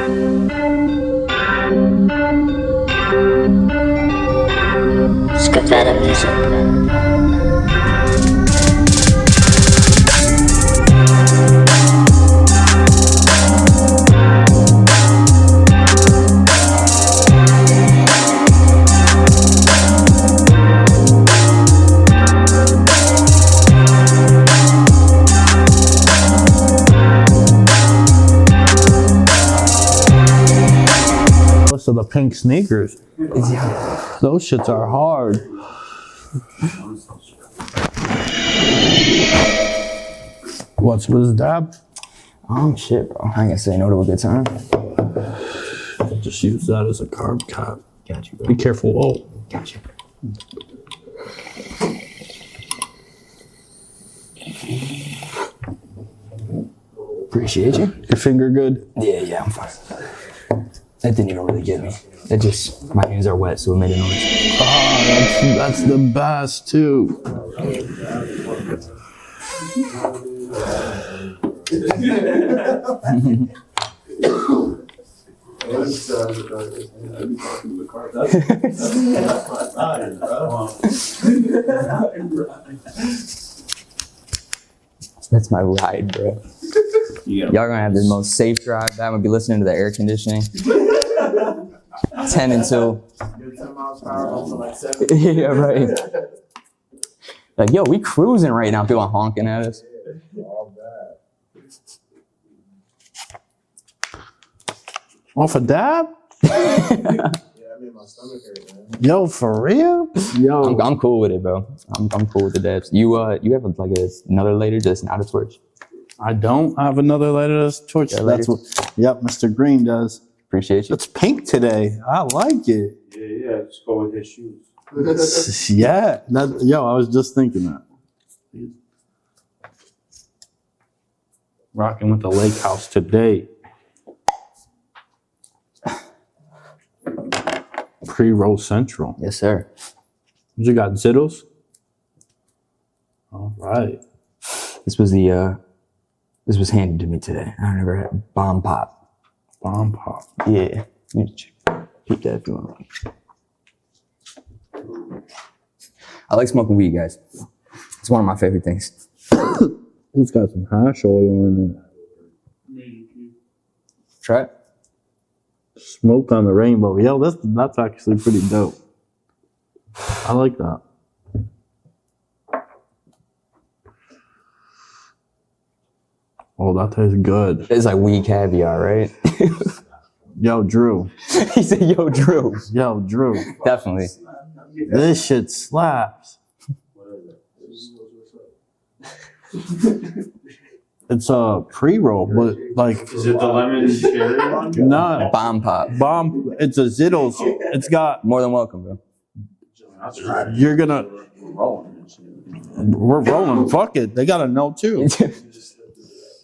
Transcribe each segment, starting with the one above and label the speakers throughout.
Speaker 1: Skip that music.
Speaker 2: So the pink sneakers, those shits are hard. What's with his dab?
Speaker 3: Shit, bro. I ain't gonna say no to a good time.
Speaker 2: Just use that as a carb cap.
Speaker 3: Got you, bro.
Speaker 2: Be careful. Oh,
Speaker 3: Got you. Appreciate you.
Speaker 2: your finger good?
Speaker 3: Yeah, I'm fine. That didn't even really get me. It just, my hands are wet, so it made a noise.
Speaker 2: Oh, that's the best too.
Speaker 3: That's my ride, bro. Y'all gonna have the most safe drive. That would be listening to the air conditioning. 10 and 2.
Speaker 4: 10 miles per hour up to like 7.
Speaker 3: Yeah, right. Like, yo, we cruising right now. People are honking at us.
Speaker 4: All bad.
Speaker 2: Off a dab?
Speaker 4: Yeah, I mean, my stomach hurt, man.
Speaker 2: Yo, for real? Yo,
Speaker 3: I'm cool with it, bro. I'm cool with the dabs. You have like another lighter, just not a torch.
Speaker 2: I don't have another lighter that's torch.
Speaker 3: Yeah,
Speaker 2: That's what. Yep, Mr. Green does.
Speaker 3: Appreciate you.
Speaker 2: It's pink today. I like it.
Speaker 4: Yeah, just go with his shoes.
Speaker 2: Yeah. Yo, I was just thinking that. Rocking with the lake house today. Pre-roll central.
Speaker 3: Yes, sir.
Speaker 2: You got Zittles? All right.
Speaker 3: This was handed to me today. I never had bomb pop.
Speaker 2: Bomb pop.
Speaker 3: Yeah. Keep that if you want. I like smoking weed, guys. It's one of my favorite things.
Speaker 2: Who's got some hash oil in it?
Speaker 3: Try it.
Speaker 2: Smoke on the rainbow. Yo, that's actually pretty dope. I like that. Oh, that tastes good.
Speaker 3: It's like weed caviar, right?
Speaker 2: Yo, Drew.
Speaker 3: He said, yo, Drew.
Speaker 2: Yo, Drew.
Speaker 3: Definitely.
Speaker 2: This shit slaps. It's a pre-roll, but like...
Speaker 4: Is it the lemon cherry one?
Speaker 2: Nah.
Speaker 3: Bomb pop.
Speaker 2: Bomb. It's a Zittles. It's got...
Speaker 3: More than welcome, bro.
Speaker 2: You're gonna... We're rolling. Fuck it. They gotta know too.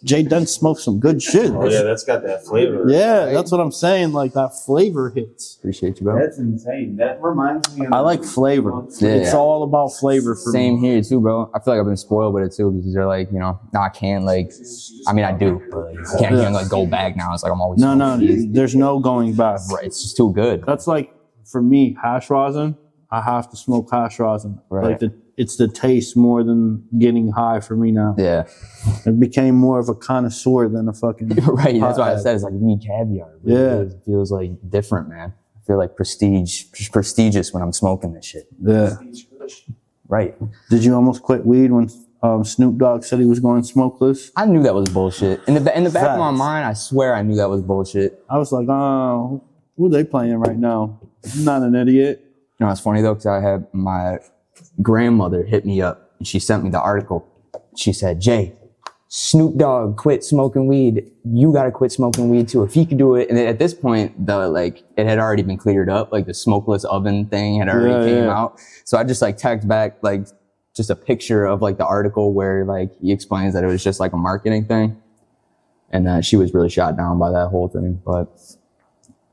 Speaker 2: Jaydense smokes some good shit.
Speaker 4: Oh yeah, that's got that flavor.
Speaker 2: Yeah, that's what I'm saying. Like that flavor hits.
Speaker 3: Appreciate you, bro.
Speaker 4: That's insane. That reminds me of...
Speaker 2: I like flavor.
Speaker 3: Yeah.
Speaker 2: It's all about flavor for
Speaker 3: Same
Speaker 2: me.
Speaker 3: here too, bro. I feel like I've been spoiled with it too because they're like, no, I can't like. I mean, I do, but like, I can't like go back now. It's like I'm always.
Speaker 2: No, there's no going back.
Speaker 3: Right, it's just too good.
Speaker 2: That's like for me, hash rosin. I have to smoke hash rosin.
Speaker 3: Right.
Speaker 2: Like it's the taste more than getting high for me now.
Speaker 3: Yeah.
Speaker 2: It became more of a connoisseur than a fucking.
Speaker 3: Right. That's why I
Speaker 2: pothead.
Speaker 3: said it's like weed caviar.
Speaker 2: Yeah.
Speaker 3: It feels like different, man. I feel like prestigious when I'm smoking this shit.
Speaker 2: Yeah.
Speaker 3: Right.
Speaker 2: Did you almost quit weed when Snoop Dogg said he was going smokeless?
Speaker 3: I knew that was bullshit. In the back of my
Speaker 2: Facts.
Speaker 3: mind, I swear I knew that was bullshit.
Speaker 2: I was like, oh, who are they playing right now? I'm not an idiot.
Speaker 3: You know, it's funny though, because I had my grandmother hit me up and she sent me the article. She said, Jay, Snoop Dogg quit smoking weed. You got to quit smoking weed too. If he could do it. And then at this point, it had already been cleared up. Like the smokeless oven thing had already came out. So I just like tagged back like just a picture of like the article where like he explains that it was just like a marketing thing. And that she was really shot down by that whole thing. But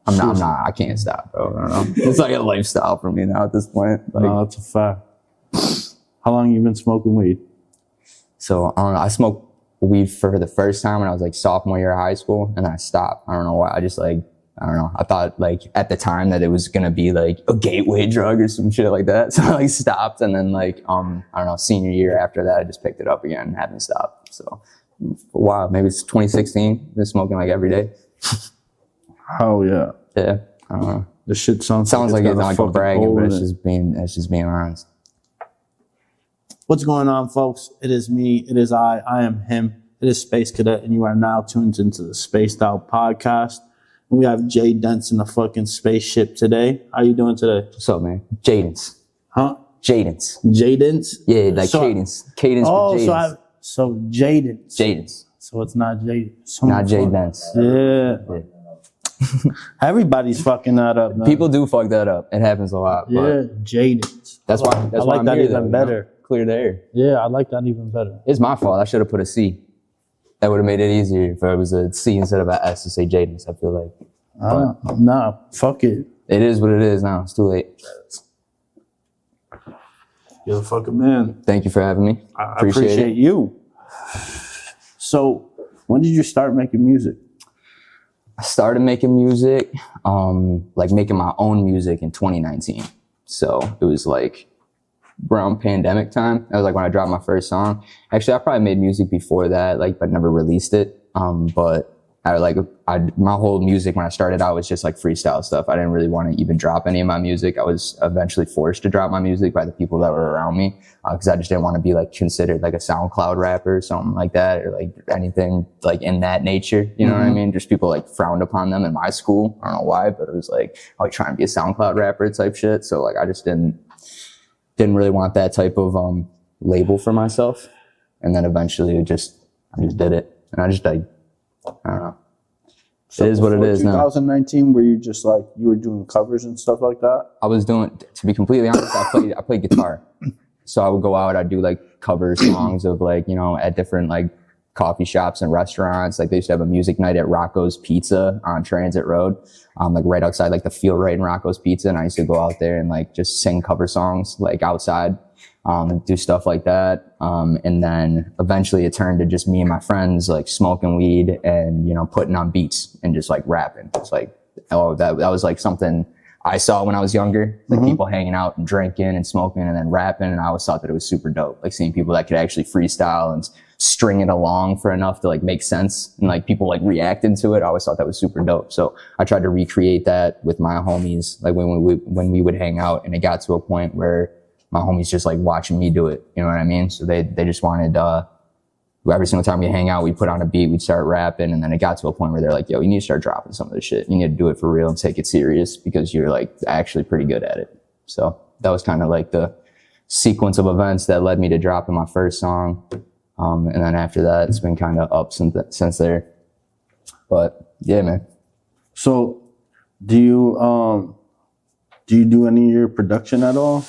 Speaker 3: I'm not, I can't stop, bro. I don't know. It's like a lifestyle for me now at this point. Like,
Speaker 2: No, that's a fact. How long you been smoking weed?
Speaker 3: so I don't know. I smoked weed for the first time when I was like sophomore year of high school, and then I stopped. I don't know why. I just like, I don't know. I thought like at the time that it was gonna be like a gateway drug or some shit like that. So I like stopped, and then like I don't know, senior year after that I just picked it up again and haven't stopped. So wow, maybe it's 2016. Been smoking like every day.
Speaker 2: Hell yeah.
Speaker 3: Yeah. I don't know.
Speaker 2: This shit sounds
Speaker 3: like it's not like a bragging, but
Speaker 2: it.
Speaker 3: it's just being honest.
Speaker 2: What's going on, folks? It is me. It is I am him. It is Space Cadet, and you are now tuned into the Spaced Out Podcast. And we have Jaydense in the fucking spaceship today. How you doing today?
Speaker 3: What's up, man? Jaydense.
Speaker 2: Huh?
Speaker 3: Jaydense.
Speaker 2: Jaydense?
Speaker 3: Yeah, like cadence. Cadence
Speaker 2: Oh,
Speaker 3: with Jaydense.
Speaker 2: so Jaydense.
Speaker 3: Jaydense.
Speaker 2: So it's not Jaydense.
Speaker 3: Not Jaydense.
Speaker 2: Yeah. Everybody's fucking that up, man.
Speaker 3: People do fuck that up. It happens a lot.
Speaker 2: Yeah,
Speaker 3: But
Speaker 2: Jaydense.
Speaker 3: that's why
Speaker 2: I
Speaker 3: why
Speaker 2: like
Speaker 3: I'm
Speaker 2: that
Speaker 3: here,
Speaker 2: even
Speaker 3: though, you
Speaker 2: better.
Speaker 3: know? Clear the air.
Speaker 2: Yeah, I like that even better.
Speaker 3: It's my fault. I should have put a C. That would have made it easier if it was a C instead of an S to say Jaydense, I feel like.
Speaker 2: Nah, fuck it.
Speaker 3: It is what it is now. It's too late.
Speaker 2: You're the fucking man.
Speaker 3: Thank you for having me.
Speaker 2: I appreciate you. So, when did you start making music?
Speaker 3: I started making music, like making my own music in 2019. So it was like around pandemic time. That was like when I dropped my first song. Actually, I probably made music before that, like, but never released it. But my whole music when I started out was just like freestyle stuff. I didn't really want to even drop any of my music. I was eventually forced to drop my music by the people that were around me, because I just didn't want to be like considered like a SoundCloud rapper or something like that, or like anything like in that nature. You know what I mean? Just people like frowned upon them in my school. I don't know why, but it was like, oh, you're trying to be a SoundCloud rapper type shit. So like I just didn't really want that type of label for myself. And then eventually I just did it, and I don't know.
Speaker 2: So
Speaker 3: it is what it is now.
Speaker 2: 2019, were you just like, you were doing covers and stuff like that?
Speaker 3: I was doing, to be completely honest, I played guitar. So I would go out, I'd do like cover songs of like, you know, at different like coffee shops and restaurants. Like they used to have a music night at Rocco's Pizza on Transit Road, like right outside like the field right in Rocco's Pizza. And I used to go out there and like just sing cover songs like outside, and do stuff like that. And then eventually it turned to just me and my friends like smoking weed and, you know, putting on beats and just like rapping. It's like, oh, that was like something I saw when I was younger, like people hanging out and drinking and smoking and then rapping. And I always thought that it was super dope, like seeing people that could actually freestyle and string it along for enough to like make sense and like people like reacted to it. I always thought that was super dope. So I tried to recreate that with my homies, like when we would hang out, and it got to a point where my homies just like watching me do it. You know what I mean? So they just wanted, every single time we hang out, we'd put on a beat, we'd start rapping. And then it got to a point where they're like, yo, you need to start dropping some of this shit. You need to do it for real and take it serious because you're like actually pretty good at it. So that was kind of like the sequence of events that led me to dropping my first song. And then after that, it's been kind of up since there. But yeah, man.
Speaker 2: So do you do any of your production at all?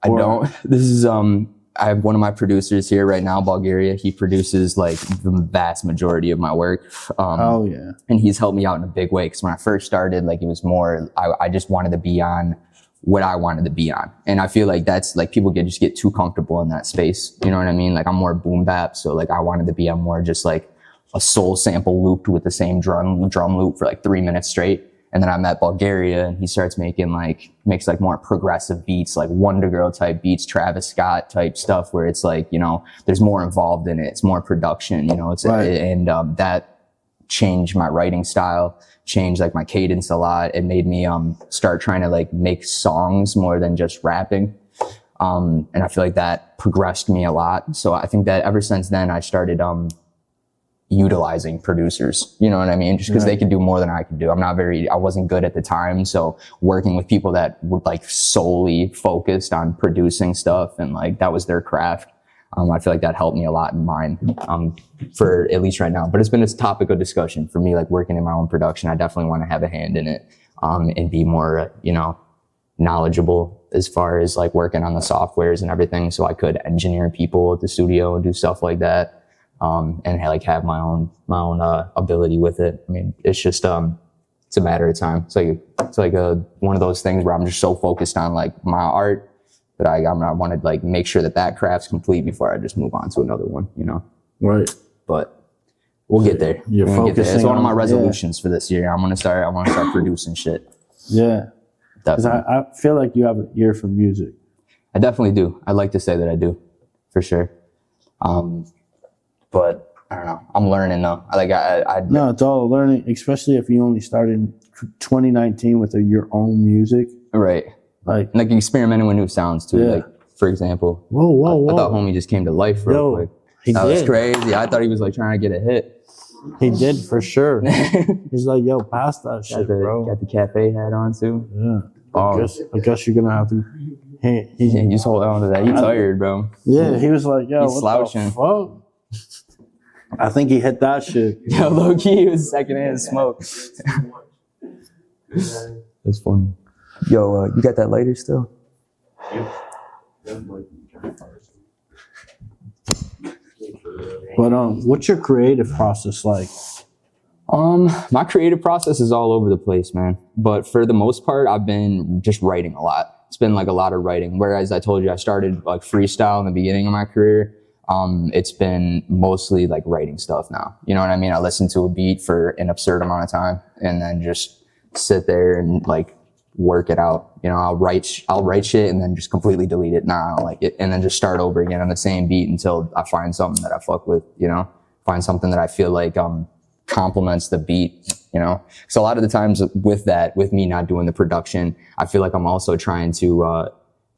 Speaker 3: I don't. This is, I have one of my producers here right now, Bulgaria. He produces like the vast majority of my work.
Speaker 2: Oh yeah.
Speaker 3: And he's helped me out in a big way. Cause when I first started, like it was more, I just wanted to be on what I wanted to be on. And I feel like that's like people just get too comfortable in that space. You know what I mean? Like I'm more boom bap. So like I wanted to be on more just like a soul sample looped with the same drum loop for like 3 minutes straight. And then I met Bulgaria, and he starts makes like more progressive beats, like Wonder Girl type beats, Travis Scott type stuff, where it's like, you know, there's more involved in it. It's more production, you know, that changed my writing style, changed like my cadence a lot. It made me, start trying to like make songs more than just rapping. And I feel like that progressed me a lot. So I think that ever since then I started, utilizing producers, you know what I mean? Just because they could do more than I could do. I wasn't good at the time. So working with people that were like solely focused on producing stuff and like that was their craft. I feel like that helped me a lot in mine, for at least right now, but it's been a topic of discussion for me, like working in my own production. I definitely want to have a hand in it, and be more, you know, knowledgeable as far as like working on the softwares and everything. So I could engineer people at the studio and do stuff like that. And like have my own ability with it. I mean, it's just, it's a matter of time. It's like one of those things where I'm just so focused on like my art that I want to like make sure that craft's complete before I just move on to another one, you know?
Speaker 2: Right.
Speaker 3: but we'll get there.
Speaker 2: You're
Speaker 3: We're gonna get there. It's
Speaker 2: focusing
Speaker 3: one of my
Speaker 2: on-
Speaker 3: resolutions for this year. I want to start producing shit.
Speaker 2: Yeah. Because
Speaker 3: Definitely.
Speaker 2: I feel like you have an ear for music.
Speaker 3: I definitely do. I'd like to say that I do, for sure. But I don't know. I'm learning though.
Speaker 2: No, it's all learning, especially if you only started in 2019 with your own music.
Speaker 3: Right.
Speaker 2: Like,
Speaker 3: Like experimenting with new sounds too.
Speaker 2: Yeah.
Speaker 3: Like, for example,
Speaker 2: whoa.
Speaker 3: I thought homie just came to life real
Speaker 2: Yo,
Speaker 3: quick.
Speaker 2: he
Speaker 3: That was
Speaker 2: did.
Speaker 3: crazy. I thought he was like trying to get a hit.
Speaker 2: He did for sure. He's like, yo, pass that shit, bro.
Speaker 3: Got the cafe hat on too.
Speaker 2: Yeah.
Speaker 3: Oh,
Speaker 2: I guess you're gonna have to.
Speaker 3: yeah, you just hold on to that. You tired, bro.
Speaker 2: Yeah, he was like, yo,
Speaker 3: He's
Speaker 2: what
Speaker 3: slouching.
Speaker 2: the fuck? I think he hit that shit.
Speaker 3: Yo, low key, it was secondhand smoke. That's funny. Yo, you got that lighter still?
Speaker 2: But what's your creative process like?
Speaker 3: My creative process is all over the place, man. But for the most part, I've been just writing a lot. It's been like a lot of writing. Whereas I told you I started like freestyle in the beginning of my career. It's been mostly like writing stuff now. You know what I mean? I listen to a beat for an absurd amount of time and then just sit there and like work it out. You know, I'll write shit and then just completely delete it. Nah, I don't like it. And then just start over again on the same beat until I find something that I fuck with, you know, find something that I feel like, complements the beat, you know? So a lot of the times with me not doing the production, I feel like I'm also trying to,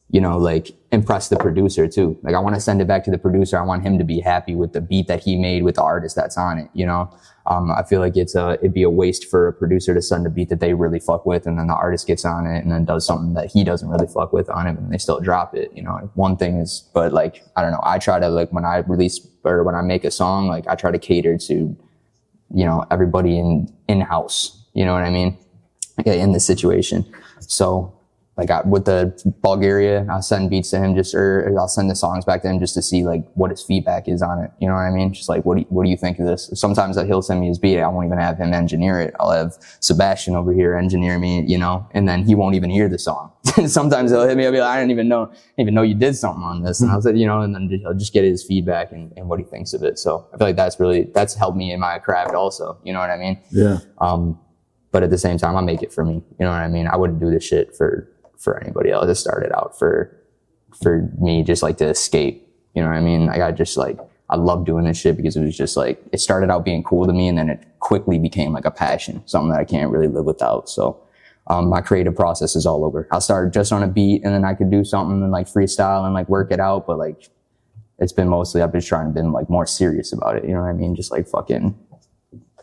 Speaker 3: you know, like impress the producer too. Like I want to send it back to the producer. I want him to be happy with the beat that he made with the artist that's on it, you know? I feel like it'd be a waste for a producer to send a beat that they really fuck with and then the artist gets on it and then does something that he doesn't really fuck with on it and they still drop it, you know? One thing is, but like, I don't know, I try to like when I release or when I make a song, like I try to cater to, you know, everybody in-house, you know what I mean? In this situation. So like with the Bulgaria, I'll send beats to him or I'll send the songs back to him just to see like what his feedback is on it. You know what I mean? Just like, what do you think of this? Sometimes he'll send me his beat. I won't even have him engineer it. I'll have Sebastian over here engineer me, you know, and then he won't even hear the song. Sometimes he'll hit me. I'll be like, I didn't even know you did something on this. And I'll say, you know, and then he'll just get his feedback and what he thinks of it. So I feel like that's helped me in my craft also. You know what I mean?
Speaker 2: Yeah.
Speaker 3: But at the same time, I make it for me. You know what I mean? I wouldn't do this shit for anybody else. It started out for me just like to escape. You know what I mean? Like I love doing this shit because it was just like, it started out being cool to me and then it quickly became like a passion, something that I can't really live without. So, my creative process is all over. I'll start just on a beat and then I could do something and like freestyle and like work it out. But like, it's been mostly, I've just trying to be like more serious about it. You know what I mean? Just like fucking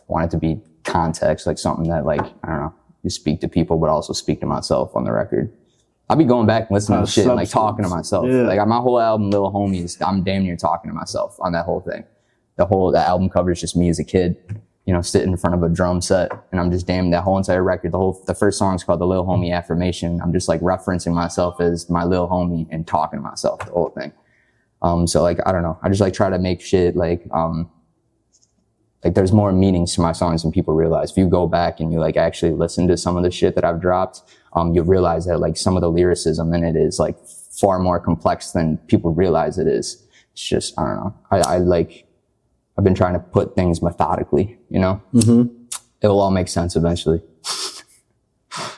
Speaker 3: want it to be context, like something that like, I don't know, you speak to people, but also speak to myself on the record. I'll be going back and listening to shit and like talking to myself.
Speaker 2: Yeah.
Speaker 3: Like my whole album, Lil Homies, I'm damn near talking to myself on that whole thing. The album cover is just me as a kid, you know, sitting in front of a drum set. And I'm just that whole entire record, the first song's called The Lil Homie Affirmation. I'm just like referencing myself as my Lil Homie and talking to myself, the whole thing. So like, I don't know. I just like try to make shit like there's more meanings to my songs than people realize. If you go back and you like actually listen to some of the shit that I've dropped, you'll realize that like some of the lyricism in it is like far more complex than people realize it is. It's just, I don't know. I've been trying to put things methodically, you know? Mm-hmm. It'll all make sense eventually.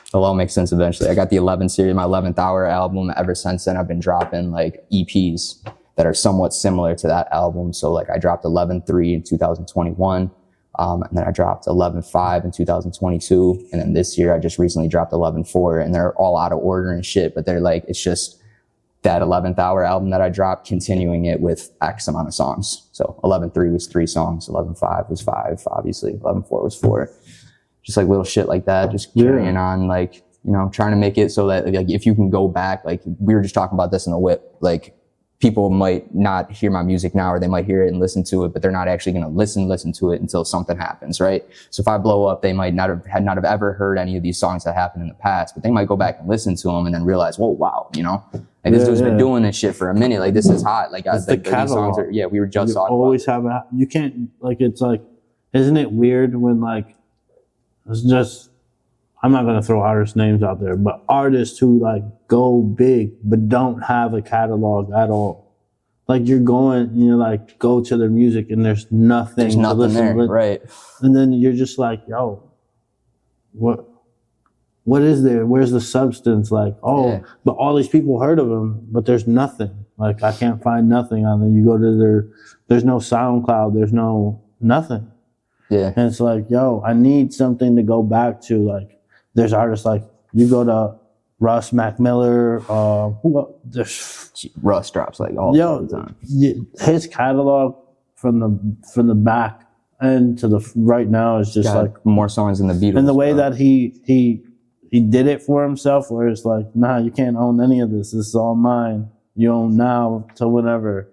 Speaker 3: It'll all make sense eventually. I got the 11th series, my 11th Hour album. Ever since then, I've been dropping like EPs that are somewhat similar to that album. So like I dropped 11.3 in 2021. And then I dropped 11.5 in 2022. And then this year I just recently dropped 11.4 and they're all out of order and shit, but they're like, it's just that 11th Hour album that I dropped, continuing it with X amount of songs. So 11.3 was 3 songs. 11.5 was 5, obviously. 11.4 was 4. Just like little shit like that, just carrying on, like, you know, trying to make it so that like, if you can go back, like we were just talking about this in the whip, like people might not hear my music now, or they might hear it and listen to it, but they're not actually going to listen to it until something happens, right? So if I blow up, they might not have ever heard any of these songs that happened in the past, but they might go back and listen to them and then realize, whoa, wow, you know, like this dude's been doing this shit for a minute. Like this is hot. Like
Speaker 2: it's
Speaker 3: like, these songs are, we were just talking
Speaker 2: always
Speaker 3: about
Speaker 2: have you can't like, it's like, isn't it weird when like, it's just, I'm not going to throw artist names out there, but artists who like go big, but don't have a catalog at all. like you're going, you know, like go to their music and there's nothing.
Speaker 3: There's nothing there, right?
Speaker 2: And then you're just like, yo, what is there? Where's the substance? Like, but all these people heard of him, but there's nothing. Like, I can't find nothing on them. You go to there's no SoundCloud, there's no nothing.
Speaker 3: Yeah.
Speaker 2: And it's like, yo, I need something to go back to. Like, there's artists like, you go to Russ Mac Miller,
Speaker 3: Russ drops like all the time.
Speaker 2: His catalog from the back end to the right now is just like
Speaker 3: more songs than the Beatles.
Speaker 2: And the way that he did it for himself, where it's like, nah, you can't own any of this. This is all mine. You own now till whenever.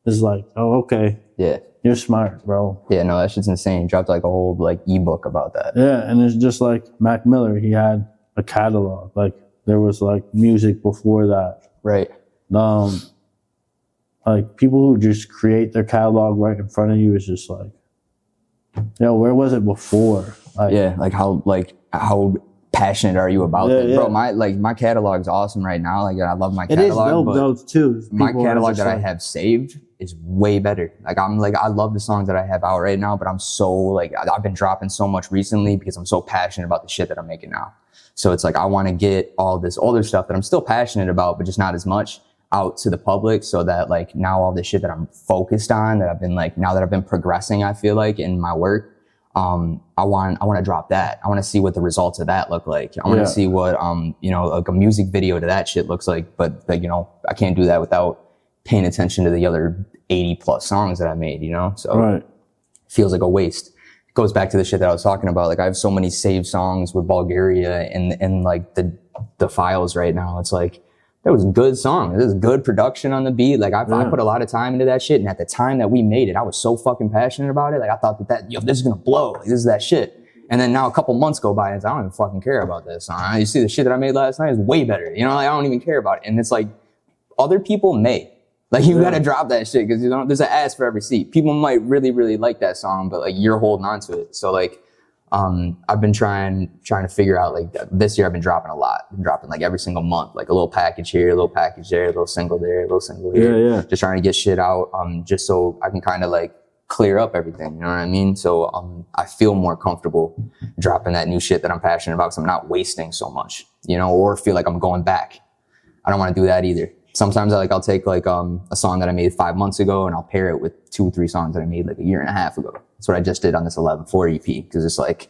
Speaker 2: It's like, oh, okay.
Speaker 3: Yeah.
Speaker 2: You're smart, bro.
Speaker 3: Yeah, no, that shit's insane. He dropped like a whole like ebook about that.
Speaker 2: Yeah, and it's just like Mac Miller. He had a catalog. Like, there was like music before that.
Speaker 3: Right.
Speaker 2: Like people who just create their catalog right in front of you is just like, where was it before? Like,
Speaker 3: yeah, like how passionate are you about it, bro? My catalog's awesome right now. Like I love my catalog. It is dope,
Speaker 2: though, too.
Speaker 3: My catalog that I have saved is way better. Like I love the songs that I have out right now, but I'm so like I've been dropping so much recently because I'm so passionate about the shit that I'm making now. So it's like I want to get all this older stuff that I'm still passionate about, but just not as much, out to the public, so that like now all the shit that I'm focused on, that I've been like, now that I've been progressing, I feel like in my work, I want to drop that. I want to see what the results of that look like. I want to see what like a music video to that shit looks like. But like, I can't do that without paying attention to the other 80 plus songs that I made, so it feels like a waste. Goes back to the shit that I was talking about. Like I have so many saved songs with Bulgaria in like the files right now. It's like, there was good songs. There's good production on the beat. Like I put a lot of time into that shit. And at the time that we made it, I was so fucking passionate about it. Like I thought this is going to blow. Like, this is that shit. And then now a couple months go by and I don't even fucking care about this song. You see the shit that I made last night is way better. Like, I don't even care about it. And it's like other people may. Like you gotta drop that shit because there's an ass for every seat. People might really, really like that song, but like you're holding on to it. So like, I've been trying to figure out like this year I've been dropping a lot. I've been dropping like every single month, like a little package here, a little package there, a little single there, a little single here. Yeah. Just trying to get shit out, just so I can kind of like clear up everything. You know what I mean? So, I feel more comfortable dropping that new shit that I'm passionate about because I'm not wasting so much, or feel like I'm going back. I don't want to do that either. Sometimes I'll take like, a song that I made 5 months ago and I'll pair it with 2 or 3 songs that I made like a year and a half ago. That's what I just did on this 11th HOUR EP. Cause it's like,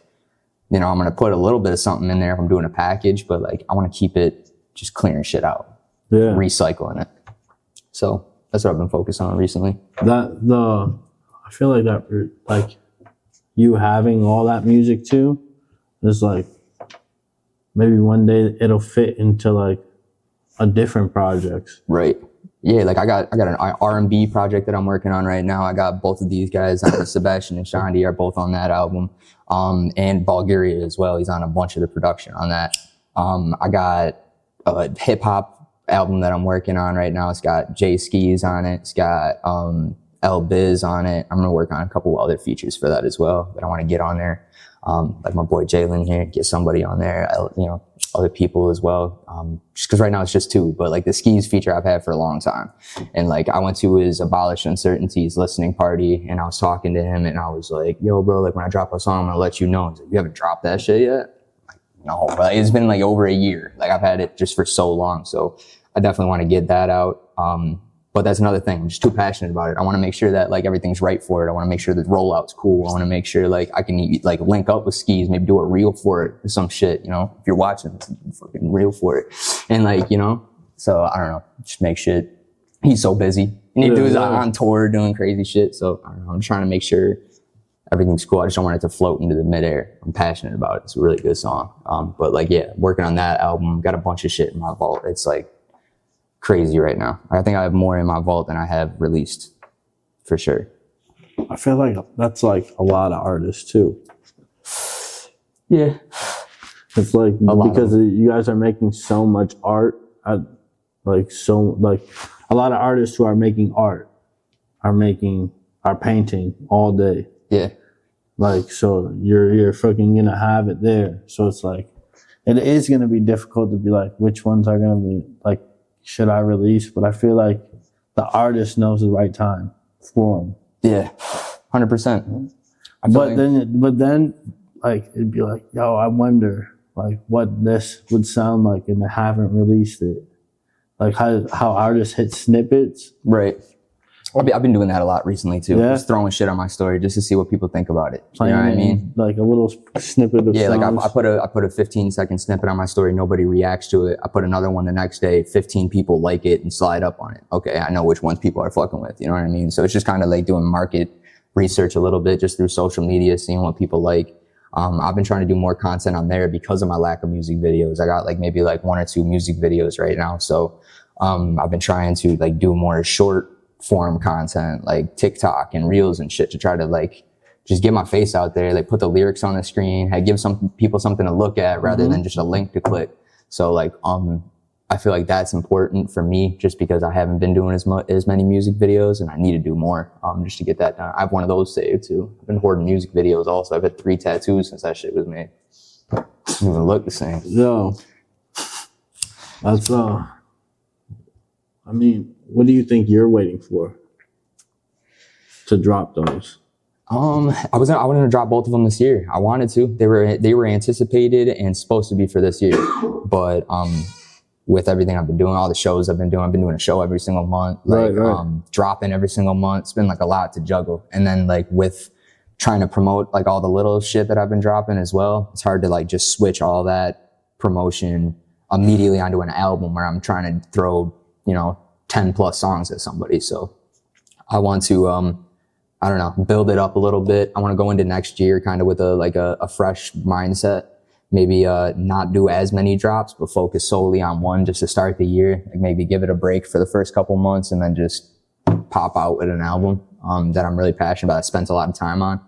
Speaker 3: I'm going to put a little bit of something in there if I'm doing a package, but like, I want to keep it just clearing shit out, recycling it. So that's what I've been focused on recently.
Speaker 2: I feel like that, like you having all that music too, is like, maybe one day it'll fit into like a different project. Right.
Speaker 3: Yeah, like I got an R&B project that I'm working on right now. I got both of these guys, Sebastian and Shandi, are both on that album. And Bulgaria as well. He's on a bunch of the production on that. I got a hip hop album that I'm working on right now. It's got Jae Skeese on it. It's got L Biz on it. I'm gonna work on a couple other features for that as well that I want to get on there. Like my boy Jaylen here, get somebody on there, other people as well. Just cause right now it's just 2, but like the Skeese feature I've had for a long time. And like I went to his Abolish Uncertainties listening party and I was talking to him and I was like, yo bro, like when I drop a song, I'm gonna let you know. He's like, you haven't dropped that shit yet? Like, no, but it's been like over a year. Like I've had it just for so long. So I definitely want to get that out. But that's another thing. I'm just too passionate about it. I want to make sure that like everything's right for it. I want to make sure the rollout's cool. I want to make sure like I can like link up with Skeese, maybe do a reel for it or some shit, if you're watching, fucking reel for it. And like, so I don't know, just make shit. He's so busy and he dude's on tour doing crazy shit. So I don't know, I'm trying to make sure everything's cool. I just don't want it to float into the midair. I'm passionate about it. It's a really good song. But like, working on that album, got a bunch of shit in my vault. It's like crazy right now. I think I have more in my vault than I have released, for sure.
Speaker 2: I feel like that's like a lot of artists too.
Speaker 3: Yeah.
Speaker 2: It's like because you guys are making so much art. A lot of artists who are making art are painting all day. Yeah. Like, so you're fucking gonna have it there. So it's like, it is gonna be difficult to be like, which ones are gonna be like, should I release? But I feel like the artist knows the right time for them.
Speaker 3: Yeah, 100%.
Speaker 2: But then, like, it'd be like, yo, I wonder, like, what this would sound like, and they haven't released it. Like, how artists hit snippets.
Speaker 3: Right. I've been doing that a lot recently too.
Speaker 2: Yeah.
Speaker 3: Just throwing shit on my story just to see what people think about it.
Speaker 2: Playing
Speaker 3: you know what I mean?
Speaker 2: Like a little snippet of
Speaker 3: Yeah,
Speaker 2: songs.
Speaker 3: like I put a 15-second snippet on my story. Nobody reacts to it. I put another one the next day. 15 people like it and slide up on it. Okay, I know which ones people are fucking with. You know what I mean? So it's just kind of like doing market research a little bit just through social media, seeing what people like. I've been trying to do more content on there because of my lack of music videos. I got like maybe like 1 or 2 music videos right now. So I've been trying to like do more short form content like TikTok and Reels and shit to try to like just get my face out there, like put the lyrics on the screen, give some people something to look at rather than just a link to click. So like I feel like that's important for me just because I haven't been doing as many music videos and I need to do more just to get that done. I have one of those saved too. I've been hoarding music videos also. I've had 3 tattoos since that shit was made. Don't even look the same.
Speaker 2: Yo, that's I mean, what do you think you're waiting for to drop those?
Speaker 3: I wanted to drop both of them this year. I wanted to. They were anticipated and supposed to be for this year, but with everything I've been doing, all the shows I've been doing a show every single month, like dropping every single month. It's been like a lot to juggle, and then like with trying to promote like all the little shit that I've been dropping as well. It's hard to like just switch all that promotion immediately onto an album where I'm trying to throw 10 plus songs at somebody. So I want to, I don't know, build it up a little bit. I want to go into next year kind of with a fresh mindset, maybe, not do as many drops, but focus solely on one just to start the year. Like maybe give it a break for the first couple months and then just pop out with an album, that I'm really passionate about. I spent a lot of time on.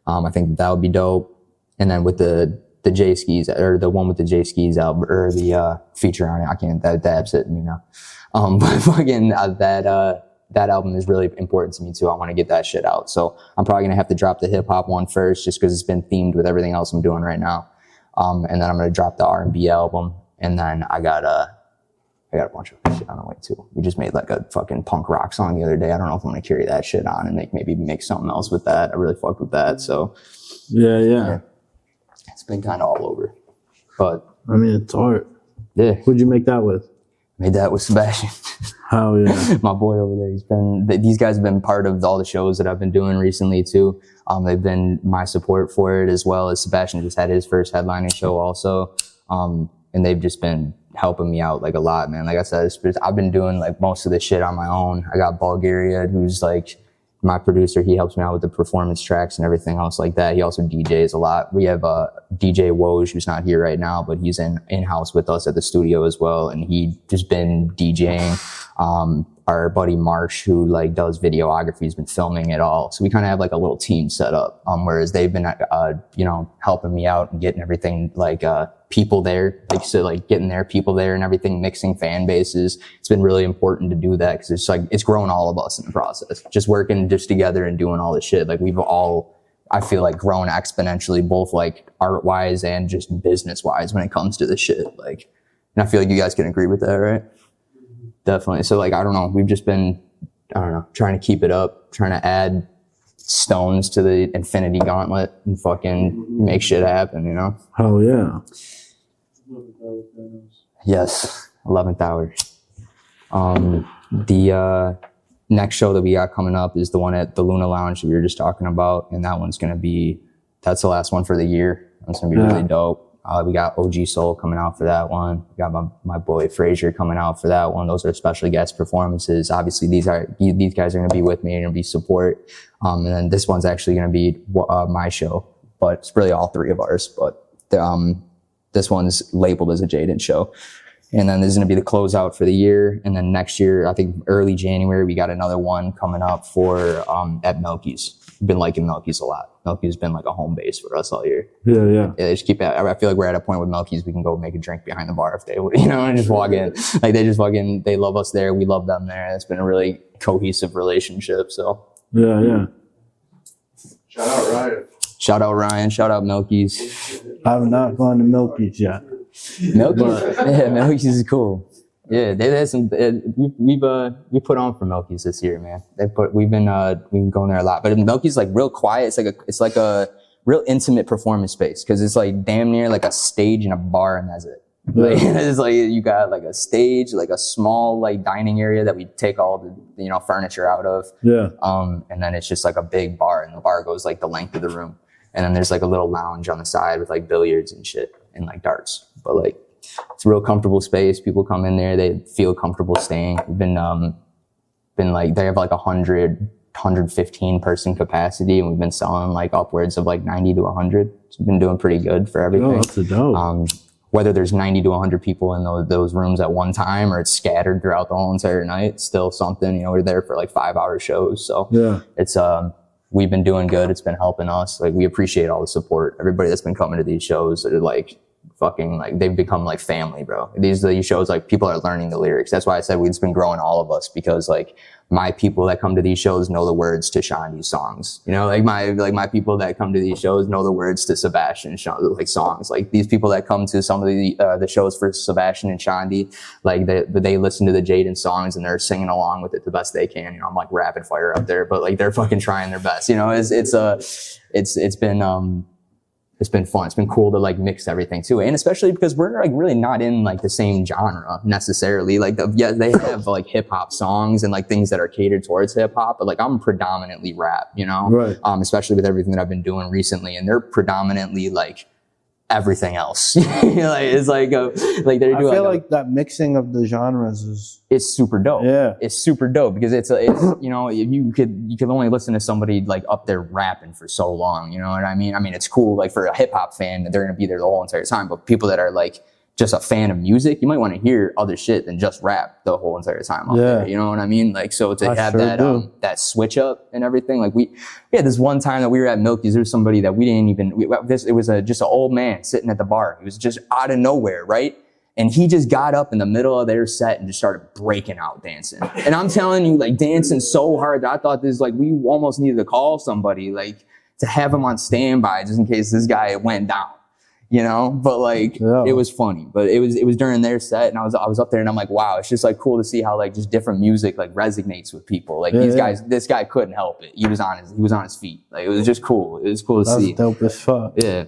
Speaker 3: I think that would be dope. And then with the Jae Skeese, or the one with the Jae Skeese album, or the feature on it, that's hitting me now. But fucking that album is really important to me too. I want to get that shit out. So I'm probably going to have to drop the hip hop one first just because it's been themed with everything else I'm doing right now. And then I'm going to drop the R&B album. And then I got a bunch of shit on the way too. We just made like a fucking punk rock song the other day. I don't know if I'm going to carry that shit on and maybe make something else with that. I really fucked with that. So yeah. It's been kind of all over, but
Speaker 2: I mean, it's art.
Speaker 3: Yeah.
Speaker 2: Who'd you make that with?
Speaker 3: Made that with Sebastian.
Speaker 2: Hell yeah.
Speaker 3: My boy over there. These guys have been part of all the shows that I've been doing recently too. They've been my support for it, as well as Sebastian just had his first headlining show also. And they've just been helping me out like a lot, man. Like I said, I've been doing like most of this shit on my own. I got Bulgaria, who's like my producer. He helps me out with the performance tracks and everything else like that. He also DJs a lot. We have DJ Woj, who's not here right now, but he's in-house with us at the studio as well. And he just been DJing. Our buddy Marsh, who like does videography, has been filming it all. So we kind of have like a little team set up. Whereas they've been, helping me out and getting everything like, people there, like getting their people there and everything, mixing fan bases. It's been really important to do that because it's like, it's grown all of us in the process, just working just together and doing all this shit. Like we've all, I feel like, grown exponentially, both like art wise and just business wise when it comes to this shit. Like, and I feel like you guys can agree with that, right? Definitely. So like, I don't know, we've just been, trying to keep it up, trying to add stones to the infinity gauntlet and fucking make shit happen,
Speaker 2: Hell yeah.
Speaker 3: Yes, 11th hour. The next show that we got coming up is the one at the Luna Lounge that we were just talking about, and that's the last one for the year. That's gonna be really dope. We got OG Soul coming out for that one. We got my boy Frazier coming out for that one. Those are special guest performances. Obviously, these guys are going to be with me and going to be support. And then this one's actually going to be my show, but it's really all 3 of ours. But this one's labeled as a Jaydense show. And then this is going to be the closeout for the year. And then next year, I think early January, we got another one coming up for at Melky's. Been liking Melky's a lot. Melky's been like a home base for us all year.
Speaker 2: Yeah.
Speaker 3: They just keep it. I feel like we're at a point with Melky's, we can go make a drink behind the bar if they, and just walk in. Like they love us there. We love them there. It's been a really cohesive relationship. So
Speaker 2: yeah.
Speaker 4: Shout out Ryan.
Speaker 3: Shout out Melky's.
Speaker 2: I've not gone to Milky's yet.
Speaker 3: Melky's is cool. Yeah, they had some. We put on for Milky's this year, man. We've been going there a lot, but Milky's like real quiet. It's like a real intimate performance space because it's like damn near like a stage and a bar, and that's it. Like, it's like you got like a stage, like a small like dining area that we take all the furniture out of. Yeah. And then it's just like a big bar, and the bar goes like the length of the room, and then there's like a little lounge on the side with like billiards and shit and like darts. But like it's a real comfortable space. People come in there, they feel comfortable staying. We've been like they have like 115 person capacity, and we've been selling like upwards of like 90 to 100. So we've been doing pretty good for everything.
Speaker 2: Oh, that's a dope.
Speaker 3: Whether there's 90 to 100 people in those rooms at one time, or it's scattered throughout the whole entire night, it's still something. We're there for like 5-hour shows, so yeah, it's we've been doing good. It's been helping us. Like we appreciate all the support. Everybody that's been coming to these shows are like fucking like they've become like family, bro. These shows, like people are learning the lyrics. That's why I said it's been growing all of us, because like my people that come to these shows know the words to Shandi's songs. Like my people that come to these shows know the words to Sebastian's like songs. Like these people that come to some of the shows for Sebastian and Shandi, like they listen to the Jaydense songs and they're singing along with it the best they can. I'm like rapid fire up there, but like they're fucking trying their best. It's been fun. It's been cool to like mix everything too. And especially because we're like really not in like the same genre necessarily. Like they have like hip hop songs and like things that are catered towards hip hop, but like I'm predominantly rap, right. Especially with everything that I've been doing recently, and they're predominantly like everything else. Like it's like they're doing. I
Speaker 2: feel like that mixing of the genres
Speaker 3: it's super dope.
Speaker 2: Yeah,
Speaker 3: it's super dope because it's you could only listen to somebody like up there rapping for so long. You know what I mean? I mean it's cool like for a hip hop fan that they're gonna be there the whole entire time, but people that are like just a fan of music, you might want to hear other shit than just rap the whole entire time up there. You know what I mean? Like so to have that switch up and everything. Like we had this one time that we were at Milky's. There was somebody that we didn't even. It was just an old man sitting at the bar. He was just out of nowhere, right? And he just got up in the middle of their set and just started breaking out dancing. And I'm telling you, like dancing so hard that I thought this like we almost needed to call somebody like to have him on standby just in case this guy went down. But like it was funny, but it was during their set, and I was up there and I'm like, wow, it's just like cool to see how like just different music like resonates with people. Like this guy couldn't help it. He was on his feet. Like it was just cool. It was cool to see.
Speaker 2: That's dope as fuck.
Speaker 3: Yeah.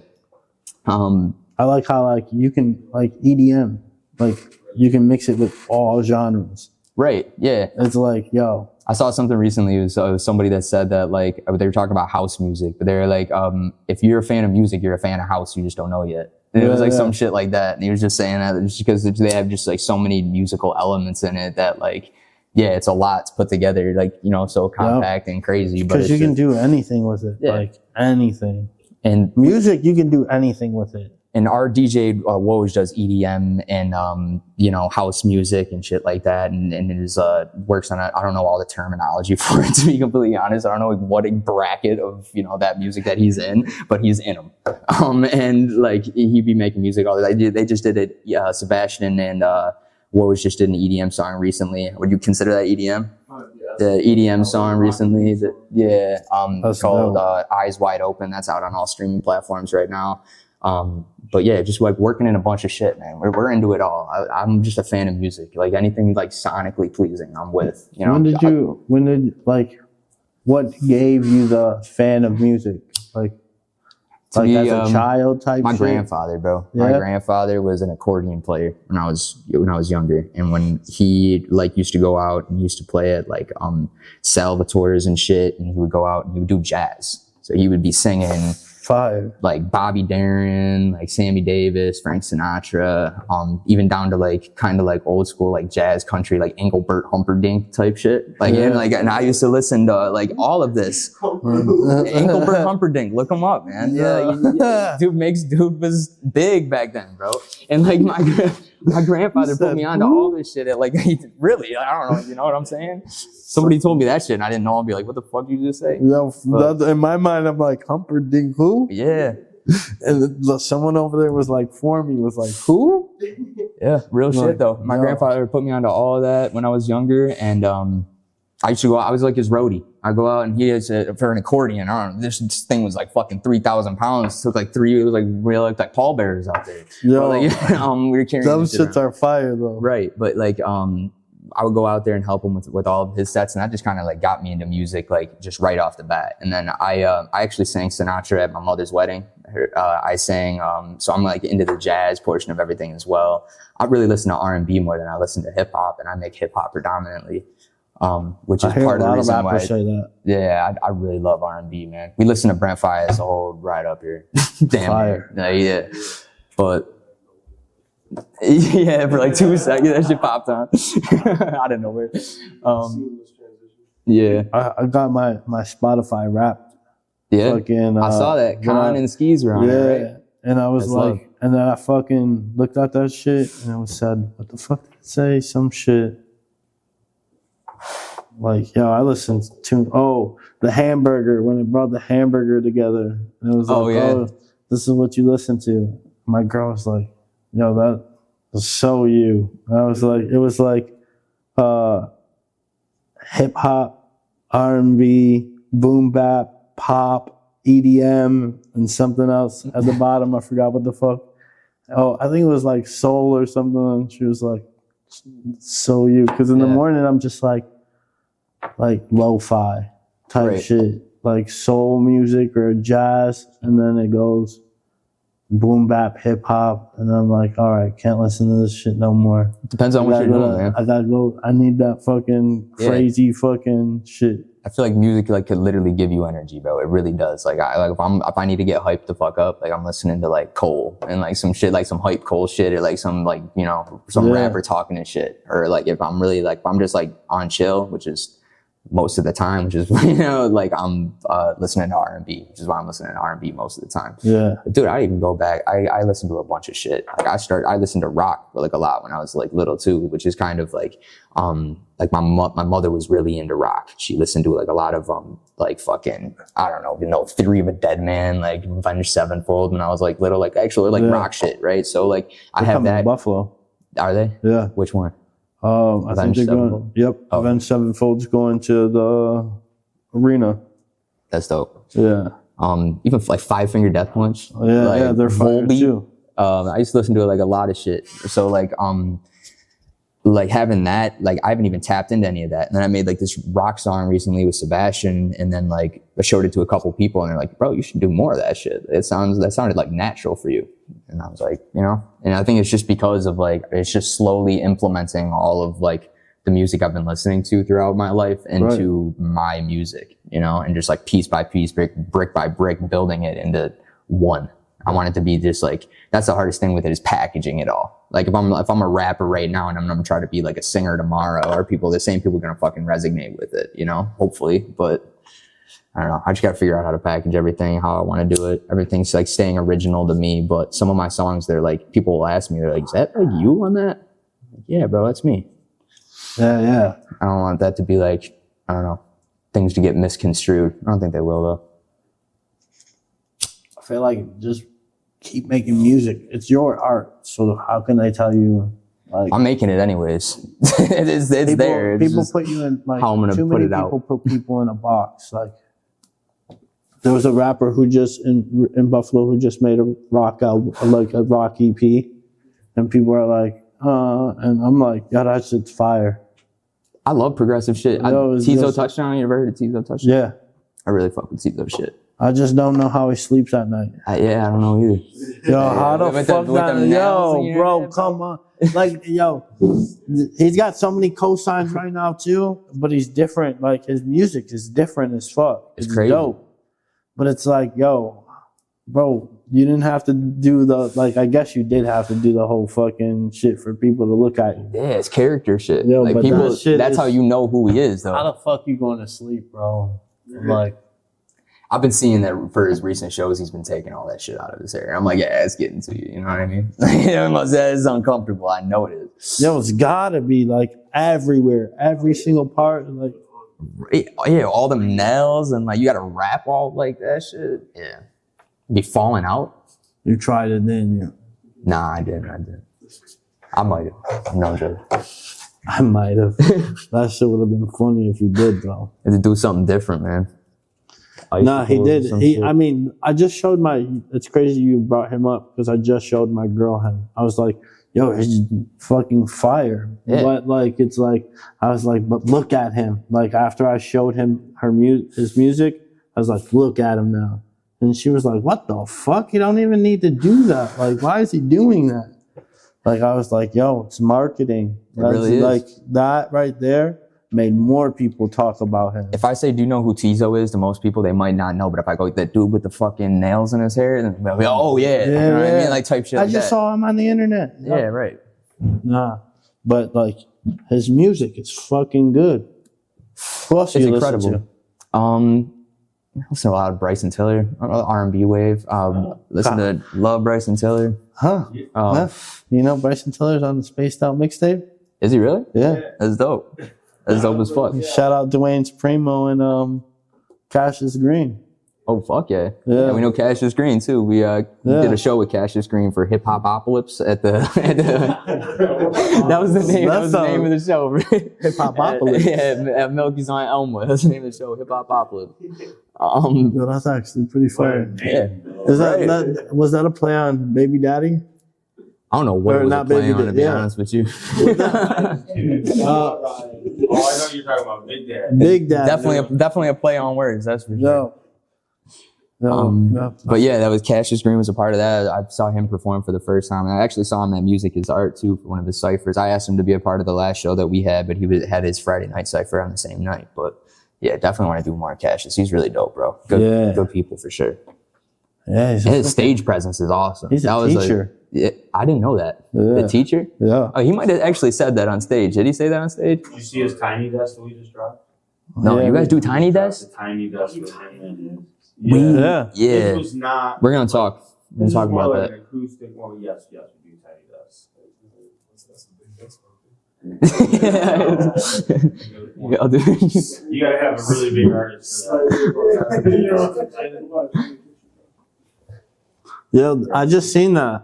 Speaker 2: I like how like you can like EDM, like you can mix it with all genres. Right. Yeah. It's like, yo.
Speaker 3: I saw something recently. It was somebody that said that like they were talking about house music, but they're like, if you're a fan of music, you're a fan of house. You just don't know yet. And it was like some shit like that. And he was just saying that just because they have just like so many musical elements in it that like, yeah, it's a lot to put together. Like so compact and crazy.
Speaker 2: Because you can do anything with it. Yeah. Like anything. And music, you can do anything with it.
Speaker 3: And our DJ Woj does EDM and house music and shit like that, and it is works on it. I don't know all the terminology for it, to be completely honest. I don't know what bracket of that music that he's in, but he's in them. And like he'd be making music all the time. They just did it. Sebastian and Woj just did an EDM song recently. Would you consider that EDM? The EDM song recently, it's called Eyes Wide Open. That's out on all streaming platforms right now. But yeah, just like working in a bunch of shit, man. We're into it all. I'm just a fan of music. Like anything like sonically pleasing, I'm with.
Speaker 2: What gave you the fan of music? Like as a child type.
Speaker 3: My
Speaker 2: shit?
Speaker 3: Grandfather, bro. Yeah? My grandfather was an accordion player when I was younger, and when he like used to go out and he used to play at like Salvatore's and shit, and he would go out and he would do jazz. So he would be singing. Like Bobby Darin, like Sammy Davis, Frank Sinatra, even down to like kind of like old school like jazz country, like Engelbert Humperdinck type shit. Like and I used to listen to like all of this. Engelbert Humperdinck, look him up, man. Yeah. Dude was big back then, bro. And like my grandfather put me onto all this shit. Like really, I don't know. You know what I'm saying? Somebody told me that shit and I didn't know. I'd be like, what the fuck did you just say?
Speaker 2: In my mind, I'm like, Humperdinck who?
Speaker 3: Yeah.
Speaker 2: And someone over there was like, for me, was like, who?
Speaker 3: Yeah, real shit though. My grandfather put me onto all of that when I was younger. And I used to go out, I was like his roadie. I go out and he has for an accordion. I don't know. This thing was like fucking 3,000 pounds. It took like it was like real like pallbearers out there.
Speaker 2: Yo,
Speaker 3: like, we were carrying
Speaker 2: those shits are fire though.
Speaker 3: Right. But like, I would go out there and help him with all of his sets. And that just kind of like got me into music, like just right off the bat. And then I actually sang Sinatra at my mother's wedding. I sang, so I'm like into the jazz portion of everything as well. I really listen to R&B more than I listen to hip hop, and I make hip hop predominantly. Which is part of the reason why. Say that. Yeah, I really love R&B, man. We listen to Brent Faiyaz the whole ride up here. Damn. Fire. Yeah. But yeah, for like 2 seconds, that shit popped on. I don't know where. Yeah.
Speaker 2: I got my Spotify Wrapped.
Speaker 3: Yeah.
Speaker 2: Fucking,
Speaker 3: I saw that. Khan and Skeese were on it, right?
Speaker 2: And I was
Speaker 3: That's love.
Speaker 2: And then I fucking looked at that shit and it was said, what the fuck did it say? Some shit. Like, yo, I listened to, the hamburger, when it brought the hamburger together. And it was like, this is what you listen to. My girl was like, yo, that was so you. And I was like, it was like hip hop, R&B, boom bap, pop, EDM, and something else at the bottom. I forgot what the fuck. Oh, I think it was like soul or something. And she was like, so you. Because in the morning, I'm just like lo-fi type shit, like soul music or jazz, and then it goes boom bap, hip hop, and I'm like, all right, can't listen to this shit no more.
Speaker 3: Depends on what you're doing, man.
Speaker 2: I gotta go. I need that fucking crazy fucking shit.
Speaker 3: I feel like music like could literally give you energy, bro. It really does. Like if I need to get hyped the fuck up, like I'm listening to like Cole and like some shit, like some hype Cole shit, or like some like some rapper talking and shit, or like if I'm really like if I'm just like on chill, which is most of the time, which is like I'm listening to R&B, which is why I'm listening to R&B most of the time.
Speaker 2: Yeah,
Speaker 3: but dude, I even go back. I listen to a bunch of shit. Like I listened to rock like a lot when I was like little too, which is kind of like my mother was really into rock. She listened to like a lot of like fucking I don't know, Theory of a Dead Man, like Avenged Sevenfold when I was like little, like actually like rock shit, right? So like I have that.
Speaker 2: Buffalo.
Speaker 3: Are they?
Speaker 2: Yeah.
Speaker 3: Which one?
Speaker 2: I think they're going. Yep, Avenged Sevenfold's going to the arena.
Speaker 3: That's dope.
Speaker 2: Yeah.
Speaker 3: Even like Five Finger Death Punch.
Speaker 2: Yeah, they're fire too.
Speaker 3: I used to listen to like a lot of shit. So like having that, like I haven't even tapped into any of that. And then I made like this rock song recently with Sebastian, and then like I showed it to a couple people, and they're like, "Bro, you should do more of that shit. That sounded like natural for you." And I was like, and I think it's just because of like it's just slowly implementing all of like the music I've been listening to throughout my life into my music, and just like piece by piece, brick by brick, building it into one. I want it to be just like, that's the hardest thing with it is packaging it all. Like if I'm a rapper right now and I'm gonna try to be like a singer tomorrow, or the same people are gonna fucking resonate with it, hopefully. But I don't know. I just gotta figure out how to package everything, how I want to do it. Everything's like staying original to me. But some of my songs, they're like, people will ask me, they're like, is that like you on that? Like, yeah, bro, that's me.
Speaker 2: Yeah.
Speaker 3: I don't want that to be like, I don't know, things to get misconstrued. I don't think they will though.
Speaker 2: I feel like just keep making music. It's your art. So how can they tell you? Like,
Speaker 3: I'm making it anyways. it's there. It's
Speaker 2: people put you in like
Speaker 3: how I'm gonna
Speaker 2: too
Speaker 3: put
Speaker 2: many
Speaker 3: it
Speaker 2: people
Speaker 3: out.
Speaker 2: put people in a box. Like there was a rapper who just in Buffalo who just made a rock album, like a rock EP, and people are like, and I'm like, yeah, that shit's fire.
Speaker 3: I love progressive shit. Tizo Touchdown. You ever heard of Tizo Touchdown?
Speaker 2: Yeah,
Speaker 3: I really fuck with Tizo shit.
Speaker 2: I just don't know how he sleeps at night.
Speaker 3: I don't know either.
Speaker 2: Yo, how the fuck that? Yo, bro, come on. Like, yo, he's got so many cosigns right now too, but he's different. Like his music is different as fuck.
Speaker 3: It's crazy.
Speaker 2: Dope. But it's like, yo, bro, you didn't have to do I guess you did have to do the whole fucking shit for people to look at you.
Speaker 3: Yeah, it's character shit.
Speaker 2: Yo,
Speaker 3: like
Speaker 2: but
Speaker 3: people, that's how you know who he is, though.
Speaker 2: How the fuck you going to sleep, bro? Like,
Speaker 3: I've been seeing that for his recent shows, he's been taking all that shit out of his hair. I'm like, yeah, it's getting to you. You know what I mean? It's uncomfortable. I know it is.
Speaker 2: Yo, it's gotta be like everywhere, every single part. Like,
Speaker 3: yeah, all them nails and like you gotta wrap all like that shit. Yeah, be falling out.
Speaker 2: You tried it, didn't you?
Speaker 3: Nah, I didn't. I might have. No joke.
Speaker 2: I might have. That shit would have been funny if you did, though.
Speaker 3: Had to do something different, man.
Speaker 2: Nah, he did. I just showed it's crazy you brought him up because I just showed my girl him. I was like, yo, he's fucking fire.
Speaker 3: Yeah.
Speaker 2: But like, it's like, I was like, but look at him. Like after I showed him his music, I was like, look at him now. And she was like, what the fuck? You don't even need to do that. Like, why is he doing that? Like, I was like, yo, it's marketing.
Speaker 3: It really is.
Speaker 2: Like that right there made more people talk about him.
Speaker 3: If I say, do you know who Tizo is? To most people, they might not know. But if I go, that dude with the fucking nails in his hair, then they'll be, oh yeah, you know what I mean? Like type shit.
Speaker 2: I just saw him on the internet.
Speaker 3: Yeah, right.
Speaker 2: Nah, but like his music is fucking good. Plus,
Speaker 3: It's incredible. I listen to a lot of Bryson Tiller, R&B wave. Listen to love Bryson Tiller.
Speaker 2: Huh? You know Bryson Tiller's on the Spaced Out mixtape?
Speaker 3: Is he really?
Speaker 2: Yeah.
Speaker 3: That's dope. That's dope as fuck.
Speaker 2: Shout out Dwayne Primo and Cassius Green.
Speaker 3: Oh fuck yeah.
Speaker 2: Yeah.
Speaker 3: And we know Cassius Green too. We did a show with Cassius Green for Hip Hop Apocalypse at the that was the name of the show.
Speaker 2: Hip Hop Apocalypse.
Speaker 3: At Milky's on Elmwood. That's the name of the show, Hip Hop Apocalypse.
Speaker 2: Yo, that's actually pretty fire.
Speaker 3: Yeah.
Speaker 2: Was that a play on Baby Daddy?
Speaker 3: I don't know what it was a play on, to be honest with you.
Speaker 4: I know you're talking about Big Dad.
Speaker 2: Big Daddy.
Speaker 3: Definitely a play on words, that's for sure.
Speaker 2: No.
Speaker 3: But yeah, that was Cassius Green was a part of that. I saw him perform for the first time. I actually saw him at Music is Art too for one of his ciphers. I asked him to be a part of the last show that we had, but he had his Friday night cipher on the same night. But yeah, definitely want to do more Cassius. He's really dope, bro. Good people for sure.
Speaker 2: Yeah,
Speaker 3: and his stage presence is awesome.
Speaker 2: He's a teacher.
Speaker 3: I didn't know that.
Speaker 2: Yeah.
Speaker 3: The teacher?
Speaker 2: Yeah.
Speaker 3: Oh, he might have actually said that on stage. Did he say that on stage?
Speaker 4: Did you see his tiny desk that we just dropped?
Speaker 3: No,
Speaker 2: Yeah,
Speaker 3: you guys do tiny
Speaker 4: The
Speaker 3: desks?
Speaker 4: tiny desk with him.
Speaker 2: Yeah.
Speaker 4: This was not.
Speaker 3: We're gonna talk. We're
Speaker 4: This
Speaker 3: gonna
Speaker 4: is
Speaker 3: talk
Speaker 4: more
Speaker 3: about
Speaker 4: like
Speaker 3: that.
Speaker 4: an acoustic. Well, yes, we do tiny desks.
Speaker 3: Yeah, I'll do it.
Speaker 4: You gotta have a really big artist for that.
Speaker 2: Yeah, I just seen that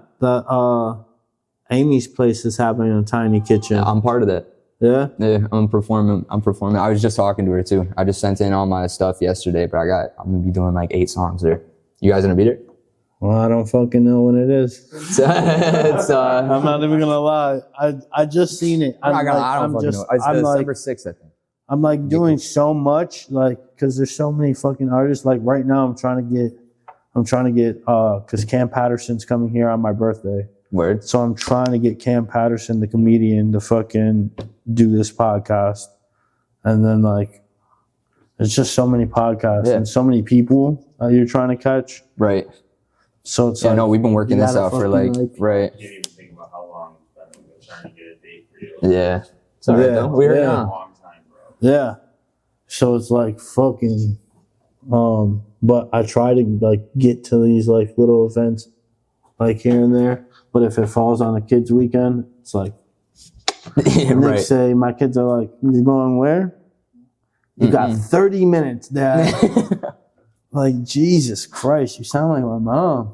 Speaker 2: Amy's place is having a tiny kitchen.
Speaker 3: I'm part of that.
Speaker 2: Yeah?
Speaker 3: Yeah, I'm performing. I was just talking to her too. I just sent in all my stuff yesterday, but I'm gonna be doing like 8 songs there. You guys gonna be there?
Speaker 2: Well, I don't fucking know when it is. I'm not even gonna lie. I just seen it.
Speaker 3: I don't fucking know. It's December 6th, I think.
Speaker 2: I'm like doing so much, like, cause there's so many fucking artists. Like right now, I'm trying to get, cause Cam Patterson's coming here on my birthday.
Speaker 3: Word.
Speaker 2: So I'm trying to get Cam Patterson, the comedian, to fucking do this podcast. And then like, there's just so many podcasts and so many people you're trying to catch.
Speaker 3: Right.
Speaker 2: So it's
Speaker 3: no, we've been working this out for right.
Speaker 4: I didn't even think about how long it's been trying to get a date for you.
Speaker 3: Yeah. It's all right though. We're here now.
Speaker 4: Long time, bro.
Speaker 2: Yeah. So it's like fucking, but I try to like get to these like little events like here and there. But if it falls on a kid's weekend, it's like,
Speaker 3: Right.
Speaker 2: say my kids are like, you going where? You got 30 minutes, Dad. Like, Jesus Christ, you sound like my mom.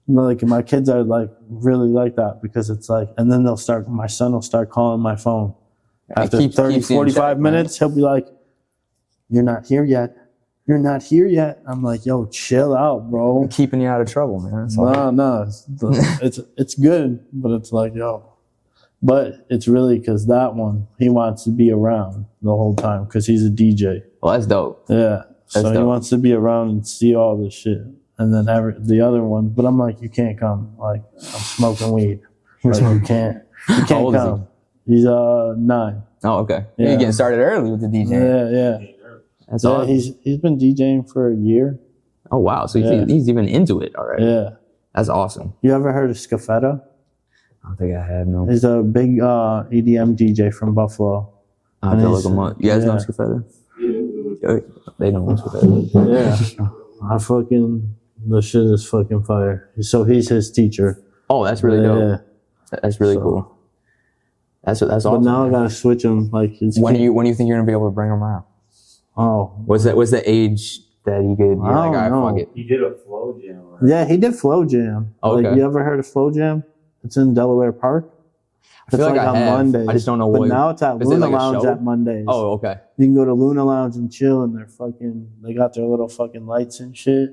Speaker 2: Like, my kids are like really like that because it's like, and then my son will start calling my phone. After 30, 45 minutes, he'll be like, you're not here yet. You're not here yet. I'm like, yo, chill out, bro.
Speaker 3: Keeping you out of trouble, man. That's all.
Speaker 2: No, it's good, but it's like, yo. But it's really because that one, he wants to be around the whole time because he's a DJ.
Speaker 3: Well, that's dope.
Speaker 2: Yeah. So he wants to be around and see all this shit. And then the other one, but I'm like, you can't come. Like, I'm smoking weed. Like, you can't
Speaker 3: How old
Speaker 2: come. He's 9.
Speaker 3: Oh, okay.
Speaker 2: Yeah.
Speaker 3: You're getting started early with the DJ.
Speaker 2: Yeah.
Speaker 3: That's
Speaker 2: Yeah,
Speaker 3: awesome.
Speaker 2: he's been DJing for a year.
Speaker 3: Oh, wow. So he's even into it already.
Speaker 2: Yeah.
Speaker 3: That's awesome.
Speaker 2: You ever heard of Scafetta?
Speaker 3: I don't think I have, no.
Speaker 2: He's a big EDM DJ from Buffalo.
Speaker 3: I have to look him up. You guys know Scafetta? They know Scafetta.
Speaker 2: Yeah. The shit is fucking fire. So he's his teacher.
Speaker 3: Oh, that's really dope. That's really cool. That's awesome.
Speaker 2: But now I gotta switch him. Like,
Speaker 3: when do you think you're gonna be able to bring him around?
Speaker 2: Oh,
Speaker 3: What's the age that he could? You're like, all right,
Speaker 2: know.
Speaker 3: fuck it.
Speaker 4: He did a flow jam. Right?
Speaker 2: yeah, he did Flow Jam.
Speaker 3: Okay.
Speaker 2: Like, you ever heard of Flow Jam? It's in Delaware Park. It's
Speaker 3: feel like
Speaker 2: like
Speaker 3: I
Speaker 2: on
Speaker 3: have.
Speaker 2: Mondays.
Speaker 3: I just don't know
Speaker 2: But
Speaker 3: what-
Speaker 2: now it's at
Speaker 3: is it
Speaker 2: Luna
Speaker 3: like a
Speaker 2: Lounge
Speaker 3: show?
Speaker 2: at Mondays.
Speaker 3: Oh, okay.
Speaker 2: You can go to Luna Lounge and chill, and they got their little fucking lights and shit.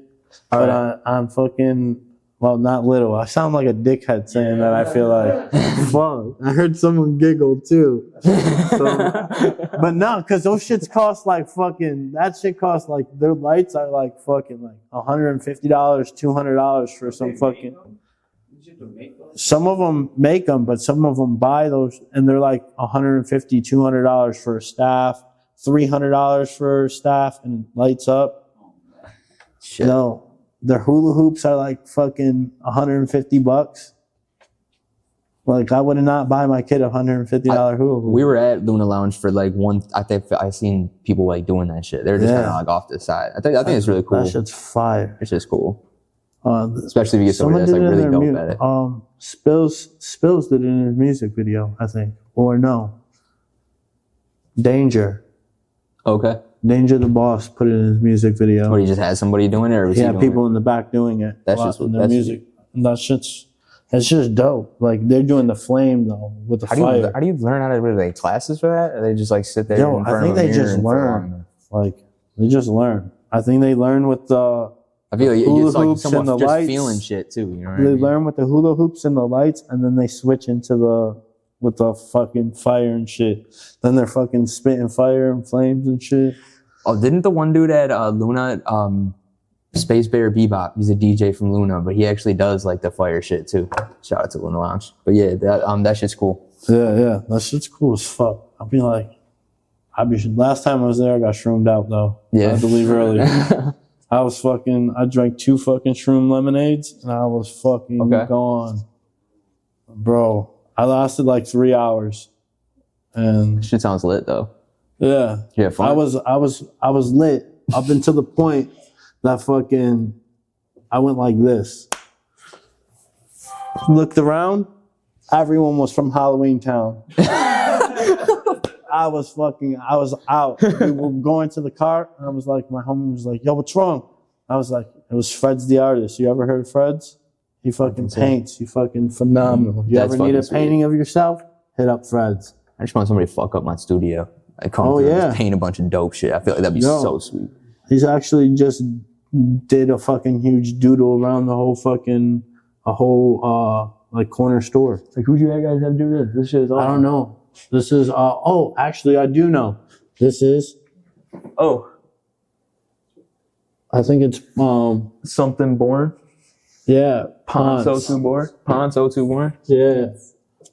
Speaker 2: But I'm fucking, well, not little. I sound like a dickhead saying that. I feel like, fuck. I heard someone giggle too. But no, because those shits cost like fucking, that shit costs like, their lights are like fucking like $150, $200 for some fucking. Some of them make them, but some of them buy those, and they're like $150, $200 for a staff, $300 for staff, and lights up.
Speaker 3: Shit.
Speaker 2: No, their hula hoops are like fucking $150. Like I would not buy my kid a $150 hula hoop.
Speaker 3: We were at Luna Lounge for like one. I think I seen people like doing that shit. They're just kind of like off the side. I think it's really cool.
Speaker 2: That shit's fire.
Speaker 3: It's just cool,
Speaker 2: Especially
Speaker 3: especially if you get somebody that's like really dope at it.
Speaker 2: Spills did it in his music video, I think, or no. Danger the Boss put it in his music video.
Speaker 3: Or he just had somebody doing it, or was
Speaker 2: He
Speaker 3: he
Speaker 2: had
Speaker 3: doing
Speaker 2: people in the back doing it.
Speaker 3: That's just
Speaker 2: in their
Speaker 3: that's-
Speaker 2: music. And that's just dope. Like they're doing the flame though with the fire.
Speaker 3: How do you learn how to do like classes for that? Or they just like sit there?
Speaker 2: Yo,
Speaker 3: in
Speaker 2: I
Speaker 3: front
Speaker 2: think
Speaker 3: of a
Speaker 2: they
Speaker 3: mirror
Speaker 2: just
Speaker 3: and
Speaker 2: learn. Like they just learn. I think they learn with the.
Speaker 3: I feel like
Speaker 2: hula
Speaker 3: it's like
Speaker 2: hoops and
Speaker 3: someone
Speaker 2: the
Speaker 3: just
Speaker 2: lights.
Speaker 3: feeling shit too. You know what I
Speaker 2: They
Speaker 3: mean?
Speaker 2: learn with the hula hoops and the lights, and then they switch into with the fucking fire and shit. Then they're fucking spitting fire and flames and shit.
Speaker 3: Oh, didn't the one dude at Luna, Space Bear Bebop, he's a DJ from Luna, but he actually does like the fire shit too. Shout out to Luna Lounge. But yeah, that shit's cool.
Speaker 2: Yeah, that shit's cool as fuck. Last time I was there, I got shroomed out though.
Speaker 3: Yeah.
Speaker 2: I had to leave early. I drank 2 fucking shroom lemonades and I was fucking gone. Bro, I lasted like 3 hours. And
Speaker 3: Shit sounds lit though.
Speaker 2: yeah.
Speaker 3: Yeah, fun.
Speaker 2: I was lit up until the point that fucking I went like this. Looked around, everyone was from Halloween Town. I was out. We were going to the car, and I was like, my homie was like, yo, what's wrong? I was like, it was Fred's the artist. You ever heard of Fred's? He fucking paints. He fucking phenomenal. You
Speaker 3: That's
Speaker 2: ever need a
Speaker 3: fucking
Speaker 2: painting of yourself? Hit up Fred's.
Speaker 3: I just want somebody to fuck up my studio. I come through and just paint a bunch of dope shit. I feel like that'd be so sweet.
Speaker 2: He's actually just did a fucking huge doodle around the whole like corner store.
Speaker 3: Like, who'd you guys have do this? This shit is awesome.
Speaker 2: I don't know. This is actually I do know. This is I think it's
Speaker 3: something born.
Speaker 2: yeah,
Speaker 3: Ponce
Speaker 2: Ponce.
Speaker 3: 02 born. Ponce 02 born.
Speaker 2: Yeah.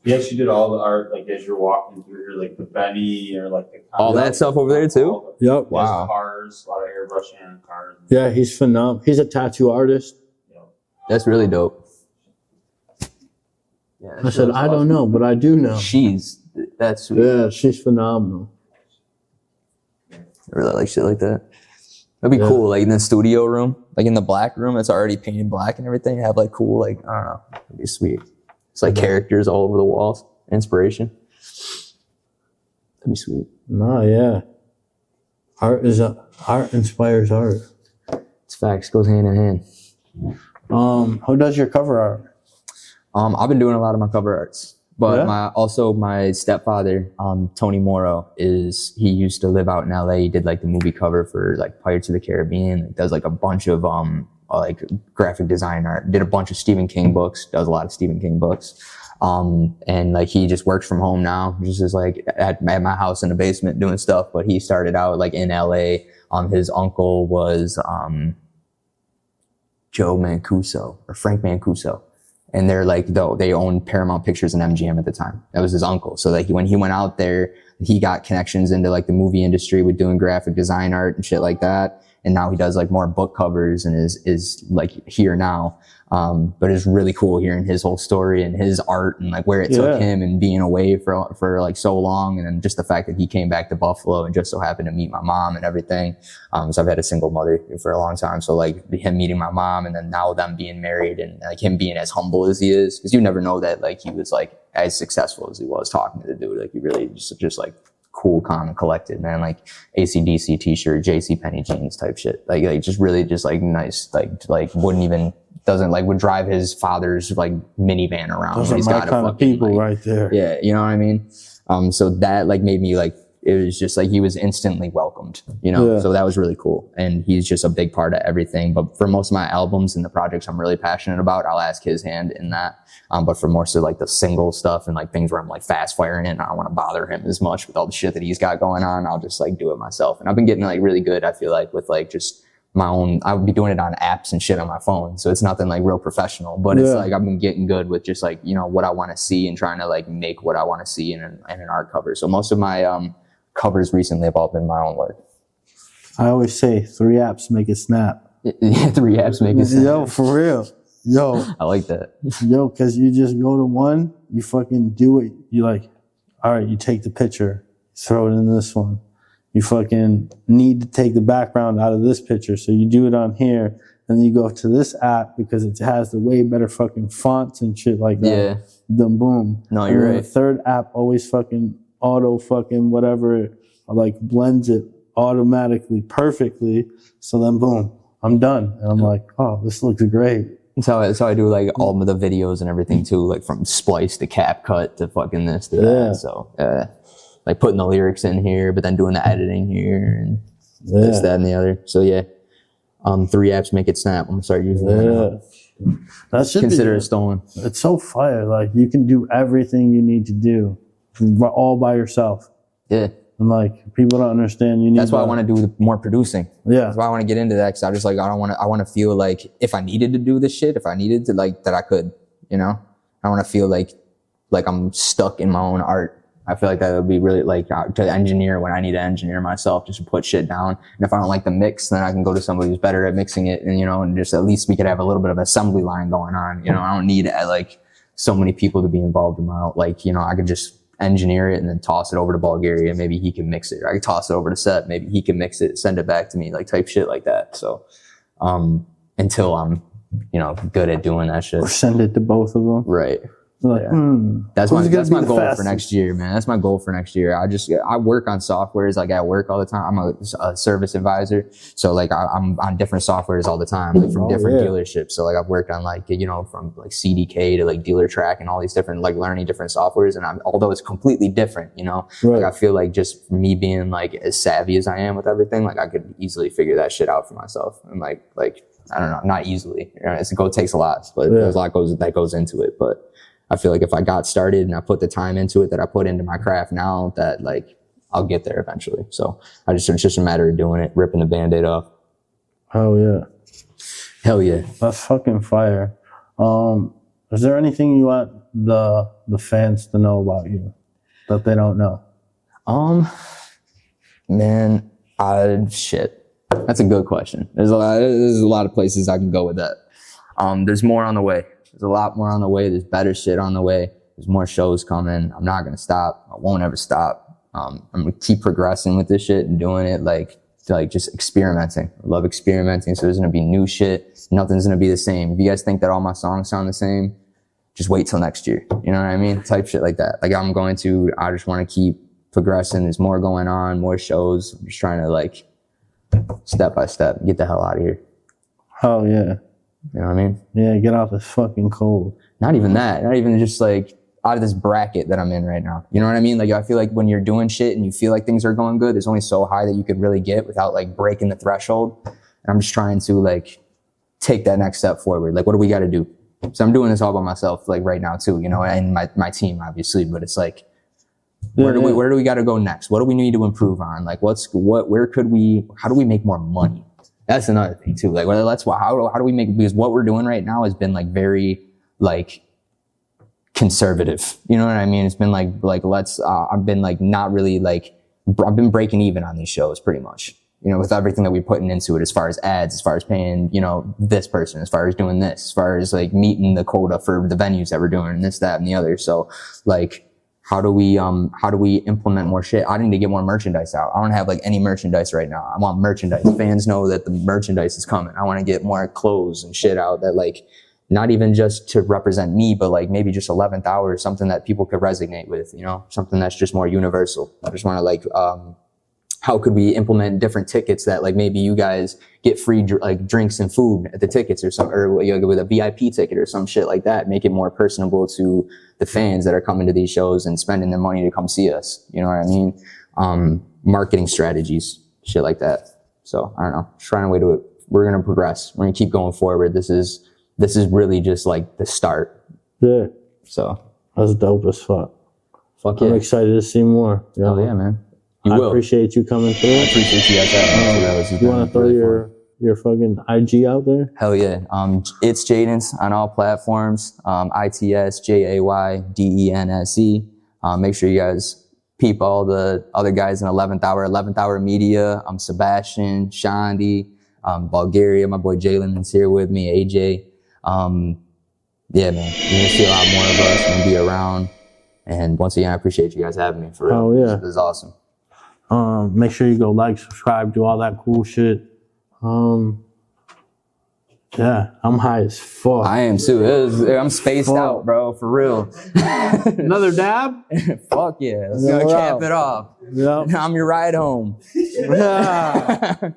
Speaker 4: Yes, you did all the art, like as you're walking through here, like the Benny or like the
Speaker 3: All that stuff over there too?
Speaker 4: all the-
Speaker 2: Yep.
Speaker 3: Wow.
Speaker 4: Cars, a lot of airbrushing on cars.
Speaker 2: Yeah, he's phenomenal. He's a tattoo artist.
Speaker 4: You know,
Speaker 3: That's really dope. Yeah,
Speaker 2: I said, I don't know, but I do know.
Speaker 3: That's sweet.
Speaker 2: Yeah, she's phenomenal.
Speaker 3: I really like shit like that. That'd be cool, like in the studio room, like in the black room that's already painted black and everything, have like cool, like, I don't know, it'd be sweet. It's like characters all over the walls, inspiration. That'd be sweet.
Speaker 2: No, yeah. Art inspires art.
Speaker 3: It's facts, goes hand in hand.
Speaker 2: Who does your cover art?
Speaker 3: I've been doing a lot of my cover arts, but
Speaker 2: Yeah?
Speaker 3: my stepfather, Tony Morrow, he used to live out in LA. He did like the movie cover for like Pirates of the Caribbean. Does like a bunch of like graphic design art. Did a bunch of Stephen King books. Does a lot of Stephen King books. And like he just works from home now. Just is like at my house in the basement doing stuff. But he started out like in LA. His uncle was Joe Mancuso or Frank Mancuso. And they're like, they owned Paramount Pictures and MGM at the time. That was his uncle. So like when he went out there, he got connections into like the movie industry with doing graphic design art and shit like that. And now he does like more book covers and is like here now. But it's really cool hearing his whole story and his art and like where it took him and being away for like so long. And then just the fact that he came back to Buffalo and just so happened to meet my mom and everything. So I've had a single mother for a long time. So like him meeting my mom and then now them being married and like him being as humble as he is, because you never know that like he was like as successful as he was talking to the dude. Like he really just like cool, calm, and collected, man. Like AC/DC t-shirt, JCPenney jeans type shit. Like just really just like nice. Like wouldn't even, doesn't like, would drive his father's like minivan around.
Speaker 2: Those are my kind of people right there.
Speaker 3: Yeah, you know what I mean? So that like made me like, it was just like he was instantly welcomed, you know?
Speaker 2: Yeah.
Speaker 3: So that was really cool. And he's just a big part of everything. But for most of my albums and the projects I'm really passionate about, I'll ask his hand in that. But for more so like the single stuff and like things where I'm like fast firing it and I don't want to bother him as much with all the shit that he's got going on, I'll just like do it myself. And I've been getting like really good, I feel like, with like just my own, I would be doing it on apps and shit on my phone. So it's nothing like real professional, but it's like I've been getting good with just like, you know, what I want to see and trying to like make what I want to see in an art cover. So most of my covers recently have all been my own work.
Speaker 2: I always say 3 apps make it snap.
Speaker 3: Yeah, 3 apps make it snap.
Speaker 2: Yo, for real. Yo.
Speaker 3: I like that.
Speaker 2: Yo, because you just go to one, you fucking do it. You like, all right, you take the picture, throw it in this one. You fucking need to take the background out of this picture. So you do it on here, and then you go to this app because it has the way better fucking fonts and shit like that.
Speaker 3: Yeah.
Speaker 2: Then boom.
Speaker 3: No, you're right.
Speaker 2: The third app always fucking auto fucking whatever, like blends it automatically perfectly. So then boom, I'm done. And I'm like, oh, this looks great.
Speaker 3: That's how I do like all of the videos and everything too, like from splice to cap cut to fucking this to that. So like putting the lyrics in here, but then doing the editing here and this, that, and the other. So yeah, 3 apps make it snap. I'm gonna start using that.
Speaker 2: That should
Speaker 3: consider it stolen.
Speaker 2: It's so fire. Like you can do everything you need to do all by yourself.
Speaker 3: Yeah.
Speaker 2: And like people don't understand. You need.
Speaker 3: That's why I want to do more producing.
Speaker 2: Yeah.
Speaker 3: That's why I want to get into that, because I just like I want to feel like if I needed to do this shit, if I needed to, like that I could, you know. I want to feel like I'm stuck in my own art. I feel like that would be really like to engineer when I need to engineer myself, just to put shit down. And if I don't like the mix, then I can go to somebody who's better at mixing it, and you know, and just at least we could have a little bit of assembly line going on. You know, I don't need like so many people to be involved in my, like, you know, I could just engineer it and then toss it over to Bulgaria. Maybe he can mix it. Or I could toss it over to Seth. Maybe he can mix it, send it back to me, like type shit like that. So, until I'm, you know, good at doing that shit.
Speaker 2: Or send it to both of them.
Speaker 3: Right.
Speaker 2: Like,
Speaker 3: That's my goal for next year, man. That's my goal for next year. I work on softwares like at work all the time. I'm a service advisor. So like I'm on different softwares all the time, like from different dealerships. So like I've worked on like, you know, from like CDK to like Dealer Track and all these different, like learning different softwares. And although it's completely different, you know, like I feel like just me being like as savvy as I am with everything, like I could easily figure that shit out for myself. And like, I don't know, not easily. You know, it takes a lot, but there's a lot that goes into it. But I feel like if I got started and I put the time into it that I put into my craft now, that like I'll get there eventually. So it's just a matter of doing it, ripping the Band-Aid off.
Speaker 2: Oh yeah.
Speaker 3: Hell yeah. That's
Speaker 2: fucking fire. Is there anything you want the fans to know about you that they don't know?
Speaker 3: Man, shit. That's a good question. There's a lot of places I can go with that. There's more on the way. There's a lot more on the way. There's better shit on the way. There's more shows coming. I'm not going to stop. I won't ever stop. I'm going to keep progressing with this shit and doing it like just experimenting. I love experimenting. So there's going to be new shit. Nothing's going to be the same. If you guys think that all my songs sound the same, just wait till next year. You know what I mean? Type shit like that. Like I just want to keep progressing. There's more going on, more shows. I'm just trying to like step by step, get the hell out of here.
Speaker 2: Oh yeah.
Speaker 3: You know what I mean?
Speaker 2: Yeah, get off this fucking cold.
Speaker 3: Not even that. Not even just like out of this bracket that I'm in right now. You know what I mean? Like I feel like when you're doing shit and you feel like things are going good, there's only so high that you could really get without like breaking the threshold. And I'm just trying to like take that next step forward. Like what do we got to do? So I'm doing this all by myself like right now too, you know, and my team obviously, but it's like, where do we got to go next? What do we need to improve on? Like how do we make more money? That's another thing too. Like, well, how do we make, because what we're doing right now has been like very like conservative. You know what I mean? It's been like I've been like not really like, I've been breaking even on these shows pretty much, you know, with everything that we're putting into it, as far as ads, as far as paying, you know, this person, as far as doing this, as far as like meeting the quota for the venues that we're doing and this, that, and the other. So like, how do we implement more shit? I need to get more merchandise out. I don't have like any merchandise right now. I want merchandise. Fans know that the merchandise is coming. I want to get more clothes and shit out that like not even just to represent me, but like maybe just 11th hour, something that people could resonate with, you know, something that's just more universal. I just want to like, how could we implement different tickets that like maybe you guys get free like drinks and food at the tickets or some, or you know, with a VIP ticket or some shit like that, make it more personable to the fans that are coming to these shows and spending their money to come see us. You know what I mean? Marketing strategies, shit like that. So I don't know, just trying to way to it. We're going to progress. We're going to keep going forward. This is really just like the start.
Speaker 2: Yeah.
Speaker 3: So
Speaker 2: that's dope as fuck.
Speaker 3: Fuck yeah.
Speaker 2: I'm excited to see more. You know?
Speaker 3: Oh yeah, man.
Speaker 2: I appreciate you coming through.
Speaker 3: I appreciate you guys having me.
Speaker 2: You want to throw your fucking IG out there?
Speaker 3: Hell yeah. It's Jaydense on all platforms. ITS JAYDENSE. Make sure you guys peep all the other guys in 11th Hour Media. Sebastian, Shandi, Bulgaria. My boy Jaydense here with me. AJ. Yeah, man. You're gonna see a lot more of us. We're gonna be around. And once again, I appreciate you guys having me. For real.
Speaker 2: Oh yeah.
Speaker 3: This is awesome.
Speaker 2: Make sure you go like, subscribe, do all that cool shit. Yeah, I'm high as fuck.
Speaker 3: I am too. I'm spaced out, bro, for real.
Speaker 2: Another dab?
Speaker 3: Fuck yeah. Let's go cap it off.
Speaker 2: Yep.
Speaker 3: I'm your ride home.
Speaker 2: Yeah.